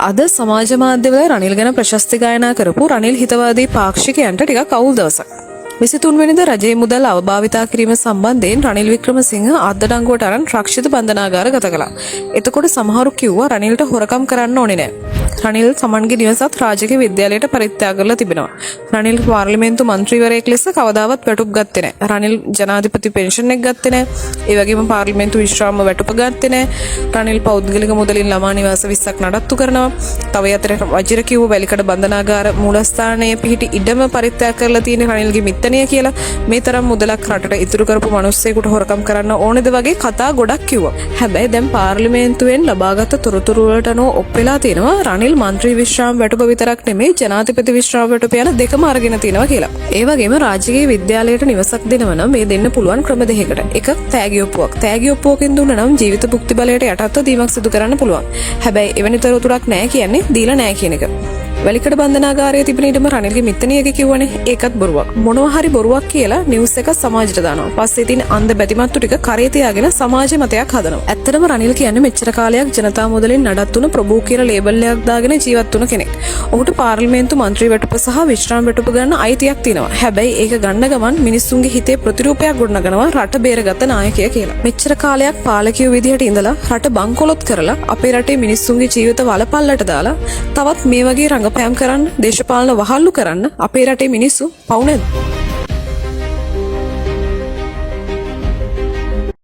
අද සමාජ මාධ්‍යවල රනිල් ගැන ප්‍රශස්ති ගායනා කරපු රනිල් හිතවාදී පාක්ෂිකයන්ට ටිකක් අවුල් දවසක්. 23 වෙනිදා රජයේ මුදල් අවභාවිතා කිරීම සම්බන්ධයෙන් රනිල් වික්‍රමසිංහ අත්අඩංගුවට අරන් රක්ෂිත බන්ධනාගාර ගත කළා. එතකොට සමහරු කිව්වා රනිල්ට හොරකම් කරන්න ඕනේ නෑ. රනිල් සමන්ගේ නිවසත් රාජකීය විද්‍යාලයට පරිත්‍යාග කරලා තිබෙනවා. රනිල් පාර්ලිමේන්තු මන්ත්‍රීවරයෙක් ලෙස කවදාවත් වැටුප් ගත්තේ නෑ. රනිල් ජනාධිපති පෙන්ෂන් එක ගත්තේ නෑ. ඒ වගේම පාර්ලිමේන්තු විශ්‍රාම වැටුප ගත්තේ නෑ. රනිල් පෞද්ගලික මුදලින් ළමා නිවාස 20ක් නඩත්තු කරනවා. තව යතර වජිර කිව්ව වැලිකඩ බන්ධනාගාර මූලස්ථානයේ පිහිටි ඉඩම පරිත්‍යාග කරලා තියෙන රනිල්ගේ මිත්තණිය කියලා මේ තරම් මුදලක් රටට ඉතුරු කරපු මිනිස්සෙකුට හොරකම් කරන්න ඕනේද වගේ කතා ගොඩක් කිව්වා. හැබැයි දැන් පාර්ලිමේන්තුවෙන් ලබාගත් තොරතුරු වලට අනුව ඔප්පෙලා තියෙනවා රනිල් මන්ත්‍රී විශ්‍රාම වැටුප විතරක් නෙමෙයි ජනාධිපති විශ්‍රාම වැටුප යන දෙකම අරගෙන තිනවා කියලා. ඒ වගේම රාජකීය විද්‍යාලයට නිවසක් දෙනවා නම් මේ දෙන්න පුළුවන් ක්‍රම දෙකකට. එකක් තෑගි ඔප්පුවක්. තෑගි ඔප්පුවකින් දුන්නා නම් ජීවිත භුක්ති බලයට යටත්ව දීමක් සිදු කරන්න පුළුවන්. හැබැයි එවැනි තොරතුරක් නැහැ කියන්නේ දීලා නැහැ කියන එක. වැලිකඩ බන්ධනාගාරයේ තිබෙන ඉඩම රනිල්ගේ මිත්තණියගේ කිව්වනේ ඒකත් බොරුවක්. මොනවා හරි බොරුවක් කියලා නිවුස් එක සමාජයට දානවා. පස්සේ ඉතින් අන්ධ බැතිමත්තු ටික කරේ තියාගෙන සමාජ මතයක් හදනවා. ඇත්තටම රනිල් කියන්නේ මෙච්චර කාලයක් ජනතා මුදලින් නඩත්තුන ප්‍රභූ කියලා ලේබල් එකක් දාගෙන ජීවත් වුණ කෙනෙක්. ඔහුට පාර්ලිමේන්තු මන්ත්‍රී වැටුප සහ විශ්‍රාම වැටුප ගන්න අයිතියක් තියෙනවා. හැබැයි ඒක ගන්න ගමන් මිනිස්සුන්ගේ හිතේ ප්‍රතිරූපයක් ගොඩනගනවා රට බේරගත්ත නායකයා කියලා. මෙච්චර කාලයක් පාලකයෝ විදිහට ඉඳලා රට බංකොලොත් කරලා අපේ රටේ මිනිස්සුන්ගේ ජීවිත වලපල්ලට දාලා තවත් මේ වගේ රංගපෑම් කරන්න දේශපාලන වහල්ලු කරන්න අපේ රටේ මිනිස්සු පවු නැද්ද?